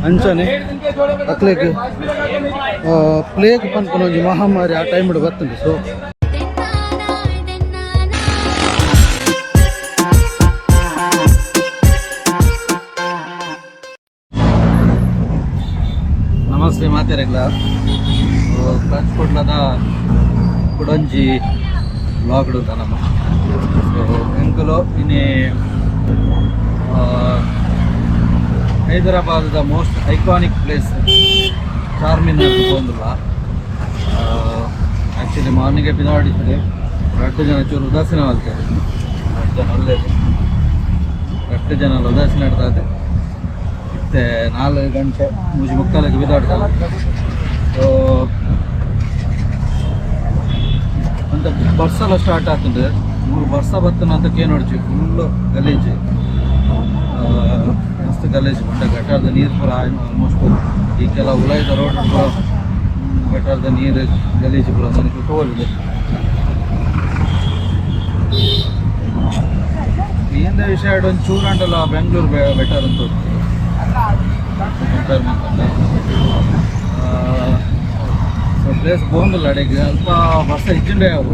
ಅಂಚನೆ ಅಕ್ಲೆಗ್ ಪ್ಲೇಗ್ ಪನ್ಪನೊಂಜಿ ಮಹಾಮಾರಿ ಆ ಟೈಮ್ ಬರ್ತುಂಡು. ಸೊ ನಮಸ್ತೆ ಮಾತೆರೆಗ್ಲ ಕಚ್ಕೊಡ್ಲದ ಕುಡಂಜಿ ಬ್ಲಾಗ್ಡು ನಮ್ಮ ಸೊ ಎಂಕುಲು ಇನ್ನೇ ಹೈದರಾಬಾದ ಮೋಸ್ಟ್ ಐಕಾನಿಕ್ ಪ್ಲೇಸ್ ಚಾರ್ಮಿನಾರ್ ಬಂದಿಲ್ಲ. ಆ್ಯಕ್ಚುಲಿ ಮಾರ್ನಿಂಗ್ ಬಿದಾಡಿದ್ರೆ 2 ಜನ ಚೂರು ಉದಾಸೀನ ಆಗ್ತಾರೆ. 2 ಜನ ಒಳ್ಳೆಯದು, 2 ಜನ ಉದಾಸೀನ ಆಡ್ತಾರೆ. ಮತ್ತೆ 4 ಗಂಟೆ 3:45 ಬಿದಾಡ್ತಾರೆ. ಸೊ ಅಂತ ಬರ್ಸೆಲ್ಲ ಸ್ಟಾರ್ಟ್ ಆಗ್ತದೆ. 3 ವರ್ಷ ಬರ್ತನ ಅಂತ ನೋಡ್ತೀವಿ. ಫುಲ್ಲು ಗಲೀಜು, ಮಸ್ತ್ ಗಲೀಜು. ಬಂಡ ಗಟಾರದ ನೀರು ಪೂರ ಆಲ್ಮೋಸ್ಟ್ ಈ ಕೆಲವು ಉಲಾಯ್ದ ರೋಡ್ ಪೂರ ಗಟಾರದ ನೀರು ಗಲೀಜು ಪೂರ ನನಗೆ ತೋಲಿದೆ. ಏನ ವಿಷಯ ಒಂದು ಚೂರಂಡಲ್ಲ ಬೆಂಗಳೂರು ಬೆಟರ್ ಅಂತ ಕಂಪೇರ್ ಮಾಡ್ಕೊಂಡೆ. ಸೊ ಪ್ಲೇಸ್ ಬೋಂದಿಲ್ಲ ಅಡೆಗೆ ಅಲ್ಪ ಬಸ್ ಇಜ್ಜಿಂಡೆ ಅವು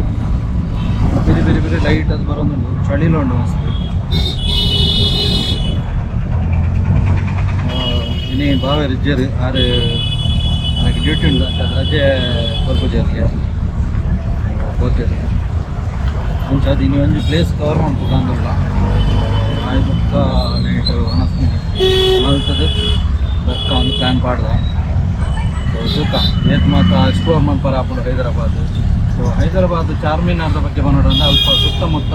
ಬೇರೆ ಬೇರೆ ಬೇರೆ ಲೈಟ್ ಅದು ಬರೋದುಂಟು. ಚಳಿಲು ಉಂಟು ಮಸ್ತ್. ಇನ್ನೇ ಬಾವೆ ರಿಜ್ಜರು ಆರು ನನಗೆ ಡ್ಯೂಟಿ ಉಂಟು ಅಂತ ರಜೆ ಕೊರ್ಪುಜರ್ಗೆ ಓದ್ತೇನೆ. ಮುಂಚೆ ಅದು ಇನ್ನೂ ಒಂದು ಪ್ಲೇಸ್ ಕವರ್ ಮಾಡ್ಬೇಕು ಅಂದಿಲ್ಲ. ನಾಳೆ ಬುಕ್ಕ ನೈಟ್ ಮಲ್ತದೆ ಬಕ್ಕ ಒಂದು ಪ್ಲ್ಯಾನ್ ಪಾಡ್ದೆ. ಸುಖ ಏತ್ ಮಾತ್ರ ಎಕ್ಸ್ಪ್ಲೋರ್ ಮಾಡ್ಪಾರ ಹಾಕೊಂಡು ಹೈದರಾಬಾದ್. ಸೊ ಹೈದರಾಬಾದ್ ಚಾರ್ಮಿನಾರ್ದ ಬಗ್ಗೆ ಬಂದೋಡಂದ್ರೆ ಅಲ್ಪ ಸುತ್ತಮುತ್ತ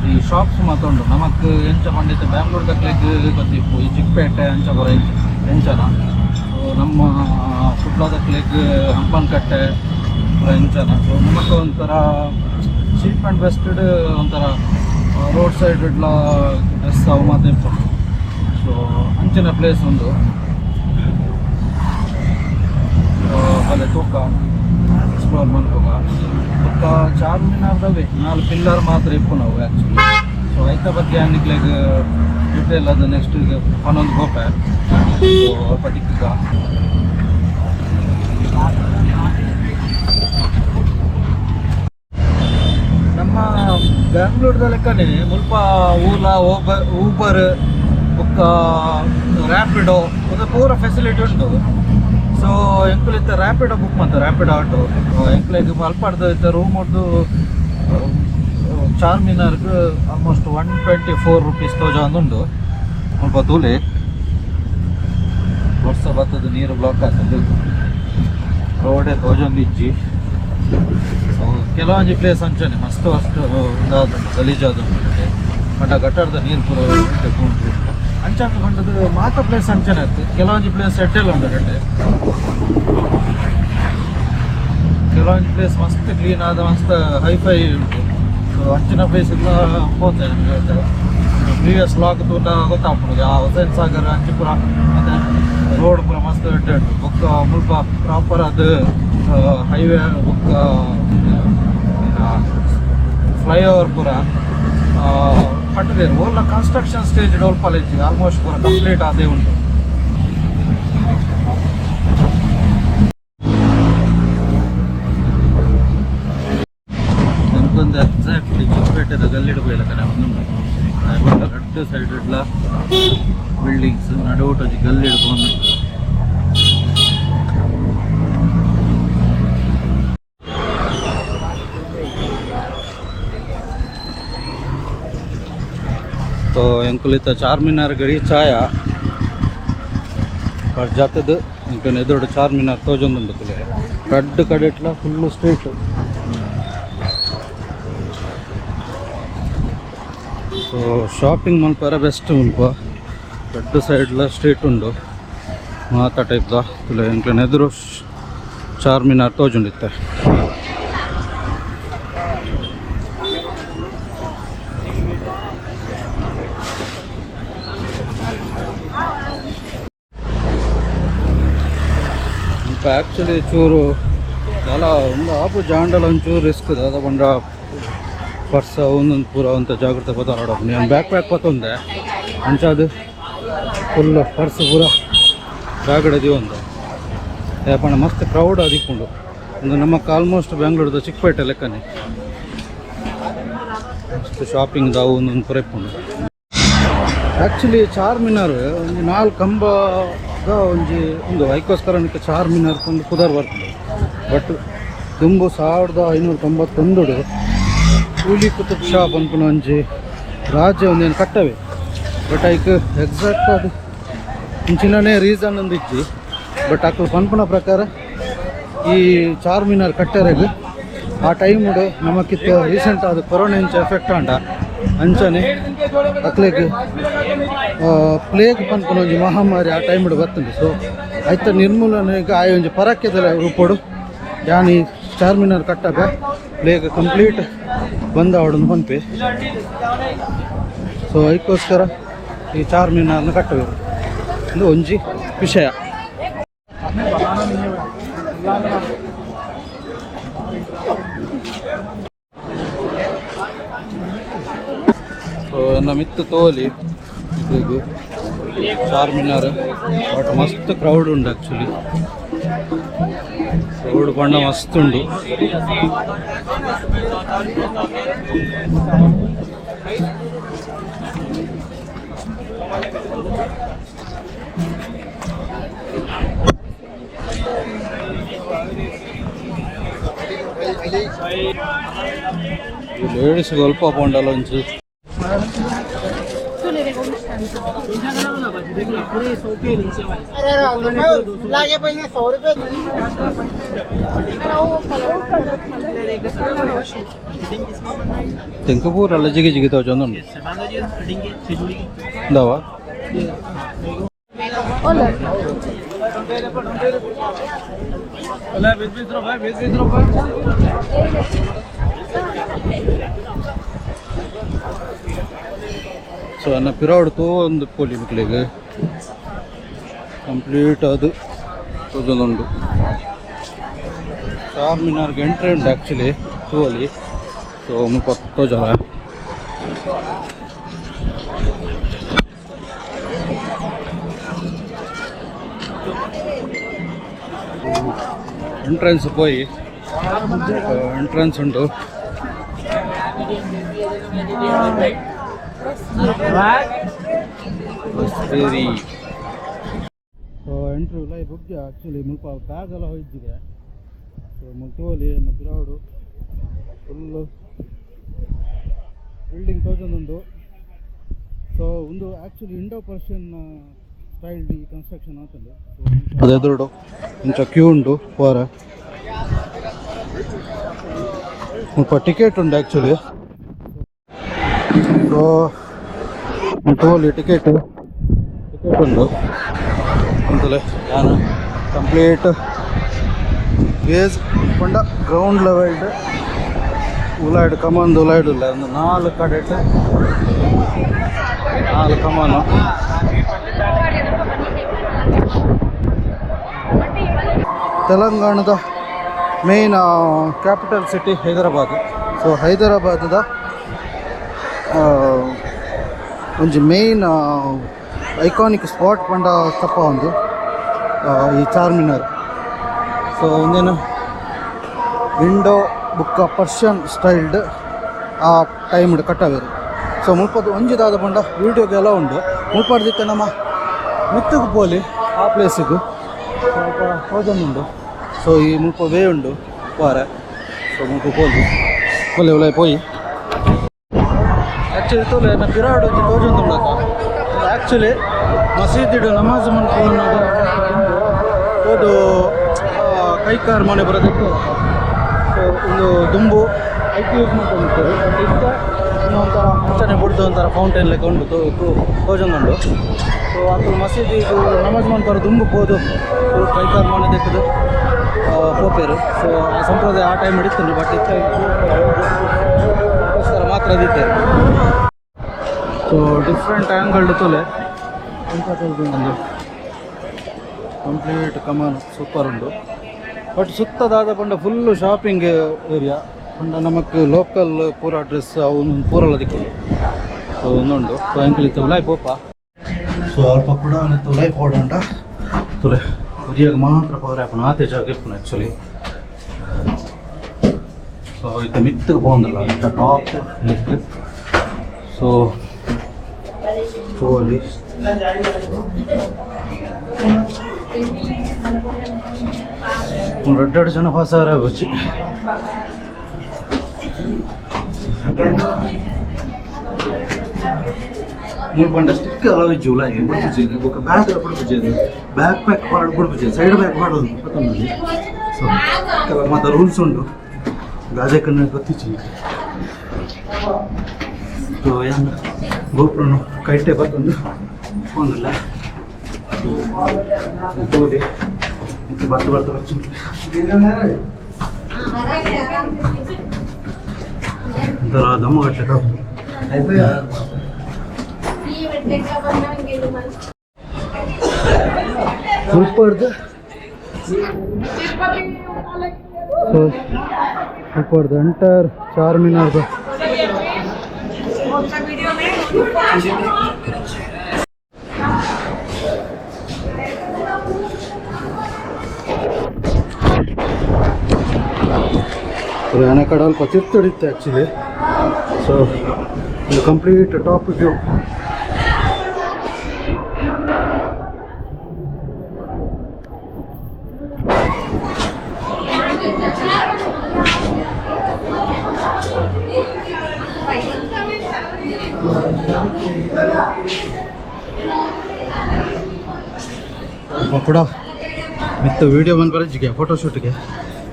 ಈ ಶಾಪ್ಸ್ ಮಾತುಂಡು. ನಮಕ್ ಎಂಚ ಪಂಡಿತ ಬ್ಯಾಂಗ್ಳೂರ್ದ ಕ್ಲೆಗ್ ಗೊತ್ತಿಪ್ಪು ಈ ಚಿಕ್ಕಪೇಟೆ ಅಂಚ ಬರ ಎಂಚನ. ಸೊ ನಮ್ಮ ಕುಡ್ಲದ ಕ್ಲೆಗ್ ಹಂಪನಕಟ್ಟೆ ಎಂಚನ. ಸೊ ನಮಕ್ ಒಂಥರ ಚೀಪ್ ಆ್ಯಂಡ್ ಬೆಸ್ಟೆಡ್ ಒಂಥರ ರೋಡ್ ಸೈಡ್ ಡ್ರೆಸ್ ಅವು ಮಾತು ಇಪ್ಪು. ಸೊ ಅಂಚಿನ ಪ್ಲೇಸ್ ಒಂದು ಅಲ್ಲೇ ತೂಕ ಎಕ್ಸ್ಪ್ಲೋರ್ ಮಾಡ್ಕೋಗ. ಒಕ್ಕ ಚಾರ್ಮಿನಾರ್ದವೇ 4 ಪಿಲ್ಲರ್ ಮಾತ್ರ ಇಪ್ಪು ನಾವು ಆ್ಯಕ್ಚುಲಿ. ಸೊ ಐತ ಬಗ್ಗೆ ಅನ್ನಿಕ್ಲೆಗ್ ಡಿಟೇಲ್ ಅದು ನೆಕ್ಸ್ಟ್ ಒಂದೊಂದು ಗೋಪೆ. ಸೊ ಅಲ್ಪ ದಿಕ್ಕ ನಮ್ಮ ಬ್ಯಾಂಗ್ಳೂರ್ದ ಲೆಕ್ಕನೇ ಮುಲ್ಪ ಓಲಾ ಊಬರ್ ಬುಕ್ಕ ರ್ಯಾಪಿಡೋ ಅದು ಪೂರ ಫೆಸಿಲಿಟಿ ಉಂಟು. ಸೊ ಎಂಕ್ಲಿತ್ತ ರ್ಯಾಪಿಡೋ ಬುಕ್ ಮಾಡ್ತಾರೆ, ರ್ಯಾಪಿಡೋ ಆಟೋ. ಎಂಕ್ಲಿಗೆ ಅಲ್ಪ ಇದ್ದ ರೂಮ್ ಹೊಡ್ದು ಚಾರ್ಮಿನಾರ್ಗೆ ಆಲ್ಮೋಸ್ಟ್ 124 ರೂಪೀಸ್ ತೋಜೊಂದುಂಡು. ಸ್ವಲ್ಪ ತೂಲೆ ವರ್ಷ ಬರ್ತದೆ, ನೀರು ಬ್ಲಾಕ್ ಆಗ್ತದೆ, ರೋಡೇ ತೋಜೊಂದು ಇಜ್ಜಿ. ಸೊ ಕೆಲವೊಂದು ಪ್ಲೇಸ್ ಅಂಚನೆ ಮಸ್ತ್ ಅಷ್ಟು ಇದಾದ ಗಲೀಜಾದ ಬಟ್ ಗಟಾರದ ನೀರು ಪೂರ ಉಂಟು ಅಂಚನೆ ಕಂಡದು ಮಾತ್ರ ಪ್ಲೇಸ್ ಅಂಚನೆ ಇತ್ತು. ಕೆಲವೊಂದು ಪ್ಲೇಸ್ ಎಟ್ಟೆಲ್ಲ ಉಂಟು ಗಟ್ಟೆ. ಕೆಲವೊಂದು ಪ್ಲೇಸ್ ಮಸ್ತ್ ಕ್ಲೀನ್ ಆದ ಮಸ್ತ್ ಹೈಫೈ ಉಂಟು. ಸೊ ಅಂಚಿನ ಪ್ಲೇಸ್ ಎಲ್ಲ ಹೋಗ್ತೇನೆ ನಿಮಗೆ ಪ್ರೀವಿಯಸ್ ಲಾಗ್ ತೂಟ ಗೊತ್ತಾಗ್ಬೋದು. ಆ ಹುಸೇನ್ ಸಾಗರ್ ಅಂಚಿಪುರ ಮತ್ತು ರೋಡ್ ಪೂರ ಮಸ್ತ್ ಉಂಟು. ಬುಕ್ಕ ಮುಲ್ಪ ಪ್ರಾಪರ್ ಅದು ಹೈವೇ ಬುಕ್ಕ ಫ್ಲೈಓವರ್ ಪೂರ ಕಟ್ಟದೇರು ಓಲ್ಲ ಕನ್ಸ್ಟ್ರಕ್ಷನ್ ಸ್ಟೇಜ್ ಡೋಲ್ ಕಾಲೇಜ್ ಆಲ್ಮೋಸ್ಟ್ ಪೂರ ಕಂಪ್ಲೀಟ್ ಆದೇ ಉಂಟು. ನನಗೊಂದು ಎಕ್ಸಾಕ್ಟ್ಲಿ ಚಿಕ್ಕಪೇಟೆದ ಗಲ್ಲಿಡ್ಬೋಲ್ಲ ಕಡೆ ಒಂದು 2 ಸೈಡ್ ಇಡ್ಲ ಬಿಲ್ಡಿಂಗ್ಸ್ ನಡುವಟು ಗಲ್ಲಿಡ್ಬೋದು. तो ಎಂಕುಲಿತ ಚಾರ್ಮಿನಾರ್ ರೀಚ್ ಆಯ ಜಾತದ ಇಂಕ ಎದುರು ಚಾರ್ಮಿನಾರ್ ತೋಜೊಂದುಂಡು ತುಲೆ ರಡ್ಡ್ ಕಡೆ ಇಟ್ಲ ಫುಲ್ಲು ಸ್ಟ್ರೀಟ್. ಸೊ ಶಾಪಿಂಗ್ ಮಲ್ಪರ ಬೆಸ್ಟ್ ಮುಲ್ಪ 2 ಸೈಡ್ಲ ಸ್ಟ್ರೀಟ್ ಉಂಡು ಮಾತ ಟೈಪ್ದ ತುಲೆ ಇಂಕ ಎದುರು ಚಾರ್ಮಿನಾರ್ ತೋಜೊಂಡಿತ್ತೆ. ಆ್ಯಕ್ಚುಲಿ ಚೂರು ಎಲ್ಲ ಒಂದು ಆಪು ಜಾಂಡಲ ಒಂಚೂರು ರಿಸ್ಕ್ ಅದ ಬಂಡ ಪರ್ಸ ಒಂದೊಂದು ಪೂರ ಅಂತ ಜಾಗ್ರತೆ ಪತ್ತ ನೋಡಪ್ಪ. ನೀನು ಬ್ಯಾಕ್ ಪ್ಯಾಕ್ ಪತ್ತೊಂದೆ ಅಂಚದು ಫುಲ್ ಪರ್ಸ್ ಪೂರ ರಾಗಡದಿ ಒಂದು ಯಾಪಣ ಮಸ್ತ್ ಕ್ರೌಡ್ ಅದಿಕೊಂಡು ಒಂದು ನಮ್ಮಕ್ಕೆ ಆಲ್ಮೋಸ್ಟ್ ಬೆಂಗಳೂರದ ಚಿಕ್ಕಪೇಟೆ ಲೆಕ್ಕನೆ ಮಸ್ತ್ ಶಾಪಿಂಗ್ ದಾವು ಒಂದೊಂದು ಪುರೈಪುಂಡು. ಆ್ಯಕ್ಚುಲಿ ಚಾರ್ಮಿನಾರ್ ಒಂದು 4 ಕಂಬದ ಒಂದು ಐಕೋಸ್ಕರ ಚಾರ್ಮಿನಾರ್ ಒಂದು ಕುದರ್ ಬರ್ತದೆ. ಬಟ್ ದುಂಬು 1591 ಕೂಲಿ ಕುತುಬ್ ಶಾ ಪನ್ಪುನ ಒಂಜಿ ರಾಜ್ಯ ಒಂದೇನು ಕಟ್ಟವೆ. ಬಟ್ ಐಕ್ ಎಕ್ಸಾಕ್ಟ್ ಅದು ಇಂಚಿನೇ ರೀಸನ್ ಒಂದು ಇಜ್ಜಿ. ಬಟ್ ಅಕ್ಕಳು ಪನ್ಪುನ ಪ್ರಕಾರ ಈ ಚಾರ್ಮಿನಾರ್ ಕಟ್ಟರೆಗೆ ಆ ಟೈಮುಡು ನಮಕಿತ್ತು ರೀಸೆಂಟ್ ಅದು ಕೊರೋನಾ ಇಂಚ ಎಫೆಕ್ಟ್ ಆಂಡ ಅಂಚನೆ ಅಕ್ಲೆಗೆ ಪ್ಲೇಗ್ ಪನ್ಪುನ ಒಂಜಿ ಮಹಾಮಾರಿ ಆ ಟೈಮುಡು ಬರ್ತದೆ. ಸೊ ಐತ ನಿರ್ಮೂಲನೆಗೆ ಆಯ ಒಂಜಿ ಪರಾಕ್ಯದ ರೂಪಡು ಯಾನ್ ಈ ಚಾರ್ಮಿನಾರ್ ಕಟ್ಟಾಗ ಪ್ಲೇಗ್ ಕಂಪ್ಲೀಟ್ ಬಂದ ಅವಡನ್ನು ಪನ್ಪೆ. ಸೊ ಅದಕ್ಕೋಸ್ಕರ ಈ ಚಾರ್ಮಿನಾರ್ನ ಕಟ್ಟಬೇಕು ಇದು ಒಂಜಿ ವಿಷಯ. ಸೊ ನಮ್ಮಿತ್ತು ತೋಲಿ ಇದು ಚಾರ್ಮಿನಾರ್ ಬಟ್ ಮಸ್ತ್ ಕ್ರೌಡ್ ಉಂಡು. ಆ್ಯಕ್ಚುಲಿ ಕ್ರೌಡ್ ಬಣ್ಣ ಮಸ್ತ್ ಉಂಡು. ಲೇಡೀಸ್ ಸ್ವಲ್ಪ ಪೌಂಡಲ್ಲ ಒಂಚು ತೆಂಕ ಪೂರಲ್ಲ ಜಿಗಿ ಜಿಗಿ ತೋಚೊಂದುಂಡು ದವಾ ಸೊ ನನ್ನ ಪಿರಾಡ್ ಒಂದು ಪೋಲಿ ಮಕ್ಕಳಿಗೆ ಕಂಪ್ಲೀಟ್ ಅದು ತೋಜೊಂದುಂಡು. ಚಾರ್ಮಿನಾರ್ಗೆ ಎಂಟ್ರಿ ಉಂಟು ಆ್ಯಕ್ಚುಲಿ ತೋಲಿ. ಸೊ ಮುಲ್ಪ ತೋಜಲ ಎಂಟ್ರೆನ್ಸ್ ಪೋಯಿ ಎಂಟ್ರೆನ್ಸ್ ಉಂಟು. ಸೊ ಎಂಟ್ರಿ ಇಲ್ಲ ಈ ಬುಕ್ ಆ್ಯಕ್ಚುಲಿ ಮುಲ್ಪ ಬ್ಯಾಗ್ ಎಲ್ಲ ಹೋಯ್ತಿದೆ. ಸೊ ಮುಲ್ತೋಲಿ ನನ್ನ ಪಿರಾಡು ಫುಲ್ಲು ಬಿಲ್ಡಿಂಗ್ ತೋಜೊಂದುಂಡು. ಸೊ ಒಂದು ಆ್ಯಕ್ಚುಲಿ ಇಂಡೋ ಪರ್ಷಿಯನ್ ಸ್ಟೈಲ್ ಡಿ ಕನ್ಸ್ಟ್ರಕ್ಷನ್ ಆಗ್ತದೆ. ಅದು ಎದುರುಡು ಇಂಚ ಕ್ಯೂ ಉಂಟು ಹೊರ ಸ್ವಲ್ಪ ಟಿಕೆಟ್ ಉಂಟು ಆ್ಯಕ್ಚುಲಿ. ಸೊ ಟೋಲಿ ಟಿಕೆಟ್ ಉಂಟು ಅಂತಲೇ ನಾನು ಕಂಪ್ಲೀಟ್ ಬೇಸ್ ಕೊಂಡ ಗ್ರೌಂಡ್ ಲೆವೆಲ್ಡ್ ಉಲಾಯ್ಡು ಕಮಾನ್ದು ಉಲಾಯ್ಡು ಇಲ್ಲ ಒಂದು 4 ಕಡೆಟ್ 4 ಕಮಾನು. ತೆಲಂಗಾಣದ main capital city Hyderabad. So ಹೈದರಾಬಾದದ ಒಂಜಿ ಮೇಯ್ನ್ ಐಕಾನಿಕ್ ಸ್ಪಾಟ್ ಪಂಡ ತಪ್ಪ ಒಂದು ಈ ಚಾರ್ಮಿನಾರ್. ಸೊ ಒಂದೇನು ಇಂಡೋ ಬುಕ್ಕ ಪರ್ಷಿಯನ್ ಸ್ಟೈಲ್ಡ್ ಆ ಟೈಮ್ಡ್ ಕಟ್ಟವೇರು. ಸೊ ಮುಲ್ಪದು ಒಂಜಿದಾದ ಪಂಡ ವೀಡಿಯೋಗೆಲ್ಲ ಉಂಡು. ಮುಲ್ಪಡ್ದಿತ್ತೆ ನಮ್ಮ ಮಿತ್ತುಗು ಪೋಲಿ ಆ ಪ್ಲೇಸಿಗೂ ಸ್ವಲ್ಪ ಹೋದನ್ನುಂಡು. ಸೊ ಈ ಮುಲ್ಪ ವೇ ಉಂಡು ವಾರ. ಸೊ ಮುಲ್ಪ ಪೋಲಿ ಪೊಲೆ ಒಲೆ ಪೋಯಿ ಆ್ಯಕ್ಚುಲಿ ತೋಲೆ ನಾ ಪಿರಾಡ್ ಒಂಜಿ ತೋಜೊಂದುಂಡಕ ಆ್ಯಕ್ಚುಲಿ ಮಸೀದಿಡು ನಮಾಜ್ ಮನ್ಪುನಾಗ ಹೋದು ಕೈಕಾರ್ ಮನೆ ಬರೋದಕ್ಕೆ. ಸೊ ಒಂದು ದುಂಬು ಐಟಿ ಯೂಸ್ ಮಾಡ್ಕೊಂಡಿರ್ತಾರೆ. ಬಟ್ ಇಷ್ಟ ಒಂಥರ ಮುಂಚೆನೆ ಬಿಡ್ದು ಒಂಥರ ಫೌಂಟೈನ್ ಲೆಕ್ಕ ಉಂಟು ತೋಜೊಂದುಂಡು. ಸೊ ಅದು ಮಸೀದಿ ಇದು ನಮಾಜ್ ಮನ್ಪರ ದುಂಬು ಹೋದು ಕೈಕಾರ್ ಮನೆ ತೆಗೆದು ಪೋಪೇರು. ಸೊ ಆ ಸಂಪ್ರದಾಯ ಆ ಟೈಮ್ ಹಿಡಿತೀನಿ. ಬಟ್ ಇತ್ತರ ಮಾತ್ರ ಅದಿತ್ತೆ. ಸೊ ಡಿಫ್ರೆಂಟ್ ಆ್ಯಂಗಲ್ಡ್ ತೊಲೆ ಒಂದು ಕಂಪ್ಲೀಟ್ ಕಮಾನ್ ಸೂಪರ್ ಉಂಟು. ಬಟ್ ಸುತ್ತದಾದ ಪಂಡ ಫುಲ್ಲು ಶಾಪಿಂಗ್ ಏರಿಯಾ ಪಂಡ ನಮಕ್ ಲೋಕಲ್ ಪೂರ ಡ್ರೆಸ್ ಅವು ಪೂರಲ್ಲ ದಿಕ್ಕು. ಸೊ ಒಂದುಂಡು ಸೊ ಎಂಕ್ಲಿತ್ತು ಉಲಾಯ್ ಪೋಪ. ಸೊ ಅಲ್ಪ ಕೂಡ ತುಲೆ ಕೊಡಂಟ ತುಲೆ ಉರಿಯಾಗ ಮಾತ್ರ ಪವರ್ ಆಪಣ ಆತೆ ಜಾಗ ಇಪ್ಪನ ಆ್ಯಕ್ಚುಲಿ ಸೊ ಇತ್ತ ಮಿತ್ತಿಗೆ ಹೋಗಂದಲ್ಲ ಇತ್ತ ಟಾಪ್ ಮಿತ್ತು ಸೊ ಹೋಲಿ ಎರಡು ಜನ ಹೊಸಾರ వచ్చి ಮೂರು ಬಂಡ ಸ್ಟಿಕ್ ಅಲ್ಲ ಜೂಲ ಬಿಡ್ಬಿಚ್ಚೇది ఒక బ్యాగ్ ಬಿಡ್ಬಿಚ್ಚೇది బ్యాగ్ ప్యాక్ ಮಾಡಿ ಬಿಡ್ಬಿಚ್ಚೇది ಸೈಡ್ ಬ್ಯಾಗ್ ಮಾಡೋದು ಗೊತ್ತಂದ್ರೆ ಸೊ ಕೆಲವು ಮತ್ತೆ ರೂಲ್ಸ್ ಉಂಟು ಗಾಜೆ ಕಣ್ಣ ಗೊತ್ತಿಚ್ಚಿ ಸೊ ಏನು ಗೋಪುರನು ಕೈಟೆ ಬರ್ತಂದು ಒಂದಿಲ್ಲ ಹೋಗಿ ಇದು ಬರ್ತಾ ಬರ್ತಾ ಒಂಥರ ದಮ್ಮಗಟ್ಟೆ ಸ್ವಲ್ಪ ಎಂಟರ್ ಚಾರ್ ಮಿನಾರ್ದು ಆನೆ ಕಡೆ ಅಲ್ಪ ತಿರ್ತೊಡಿತ್ತೆ ಆ್ಯಕ್ಚುಲಿ ಸೊ ಇದು ಕಂಪ್ಲೀಟ್ ಟಾಪ್ ವ್ಯೂ ಕೂಡ ಮಿತ್ತ ವೀಡಿಯೋ ಬಂದು ಬರಜಿಗೆ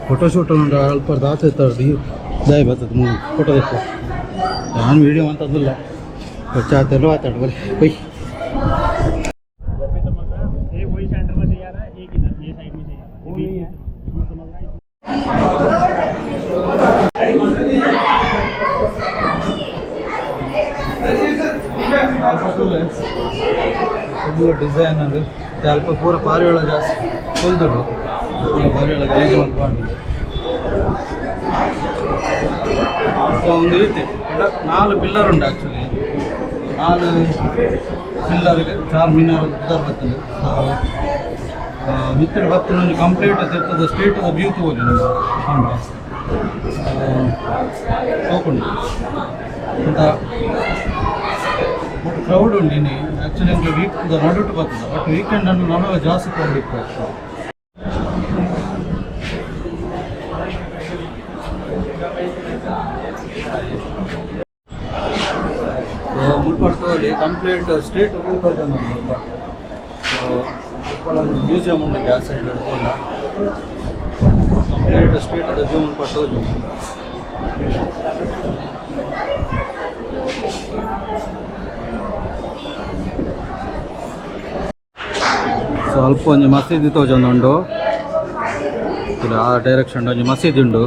ಫೋಟೋಶೂಟ್ ಒಂದು ಅಲ್ಪ ಆತೈತೆ ಜಾಯ್ ಬರ್ತದೆ ಮೂವಿ ಫೋಟೋ देखो ನಾನು ವೀಡಿಯೋ ಅಂತಂದಿಲ್ಲ ಬಚ್ಚಾತೆಲ್ಲೋ ಆತಾಡ ಬರೀ ಬೈ ಡಿಸೈನ್ ಅದು ಸ್ವಲ್ಪ ಪೂರ ಪಾರಿವಾಳ ಜಾಸ್ತಿ ಹೊಲ್ದಳು ಪಾರಿವಾಳ ಗಲೀಜು ಮಾಡ್ಕೊಂಡು ಒಂದು ರೀತಿ 4 ಪಿಲ್ಲರ್ ಉಂಟು ಆ್ಯಕ್ಚುಲಿ 4 ಪಿಲ್ಲರ್ಗೆ 4 ಮಿನಾರ್ ಉದ್ದಾರ ಬರ್ತದೆ ಮಿತ್ರ ಬರ್ತದೆ ಒಂದು ಕಂಪ್ಲೀಟ್ ಇರ್ತದೆ ಸ್ಟ್ರೀಟ್ ವ್ಯೂ ತಗೋಲಿ ನಾವು ಹೋಗ್ಕೊಂಡು ಅಂತ ಬಟ್ ಕ್ರೌಡ್ ಉಂಟು ಇನ್ನು ಆ್ಯಕ್ಚುಲಿ ಅಂದರೆ ವೀಕ್ ನಡುಟ್ಟು ಬರ್ತದೆ ಬಟ್ ವೀಕೆಂಡನ್ನು ನಮಗೆ ಜಾಸ್ತಿ ಕ್ರೌಡ್ ಇತ್ತು ಮುಲ್ಪಟ್ಟಲ್ಲಿ ಕಂಪ್ಲೀಟ್ ಸ್ಟ್ರೀಟ್ ಮುಲ್ಪಟ್ಟು ಮ್ಯೂಸಿಯಂ ಉಂಟು ಗ್ಯಾಸ್ ಸೈಡ್ ಹಿಡ್ಕೊಂಡ ಕಂಪ್ಲೀಟ್ ಸ್ಟ್ರೀಟ್ ಅದು ವ್ಯೂ ಮುಲ್ಪಟ್ಟು ಸ್ವಲ್ಪ ಒಂಜಿ ಮಸೀದಿ ತೋಜೊಂದುಂಡು ಆ ಡೈರೆಕ್ಷನ್ ಒಂಜಿ ಮಸೀದಿ ಉಂಡು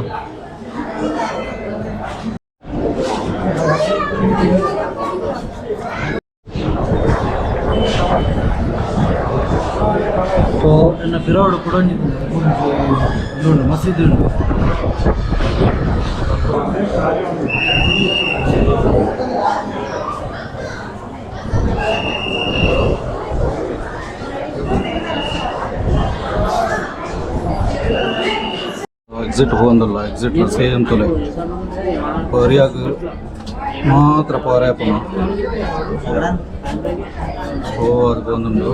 ಸೊ ನನ್ನ ಪಿರೋಡು ಕೂಡ ಉಂಟು ಮಸೀದಿ ಉಂಟು ಎಕ್ಸಿಟ್ ಹೋಗಂದಲ್ಲ ಎಕ್ಸಿಟ್ ಸೇಮ್ ತೊಲೆ ಪರಿಯಾಗ ಮಾತ್ರ ಪವರಾಯಪ್ಪನ ಓ ಅದು ಬಂದುಂಟು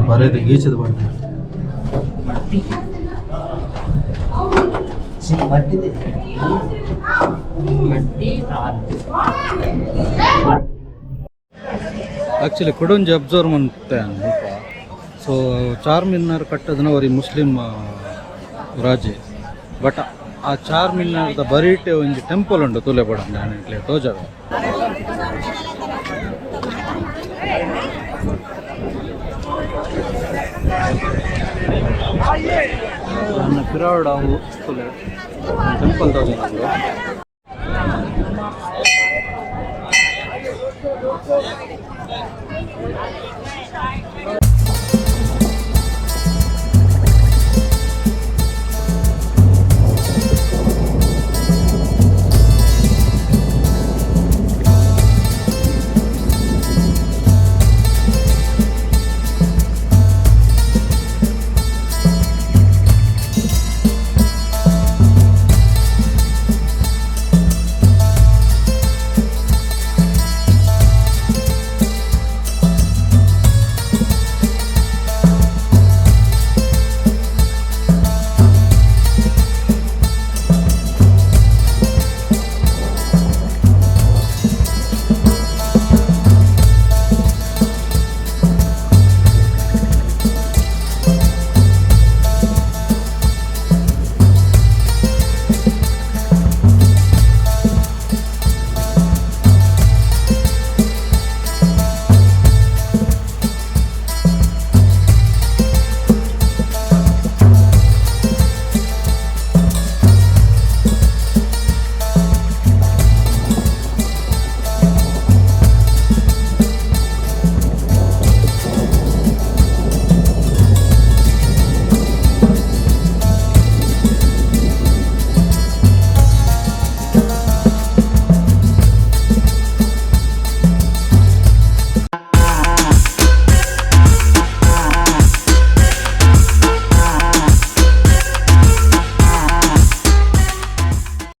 ಬರೆದು ಗೀಚದ ಬರ್ತದೆ ಆ್ಯಕ್ಚುಲಿ ಕೊಡೊಂಜಿ ಅಬ್ಸರ್ವ್ ಮಾಡ್ತೆ ಸ್ವಲ್ಪ ಸೊ ಚಾರ್ಮಿನಾರ್ ಕಟ್ಟೋದನ್ನ ಅವರಿಗೆ ಮುಸ್ಲಿಂ ರಾಜೆ ಬಟ್ ಆ ಚಾರ್ಮಿನಾರ್ದ ಬರೀಟೆ ಒಂಜಿ ಟೆಂಪಲ್ ಉಂಟು ತುಲೆ ಬಡ ತೋಜಾಗ ಬಿರಾಡ್ ಅವು ಫುಲ್ ಟೆಂಪಲ್ ತಗೊಂಡು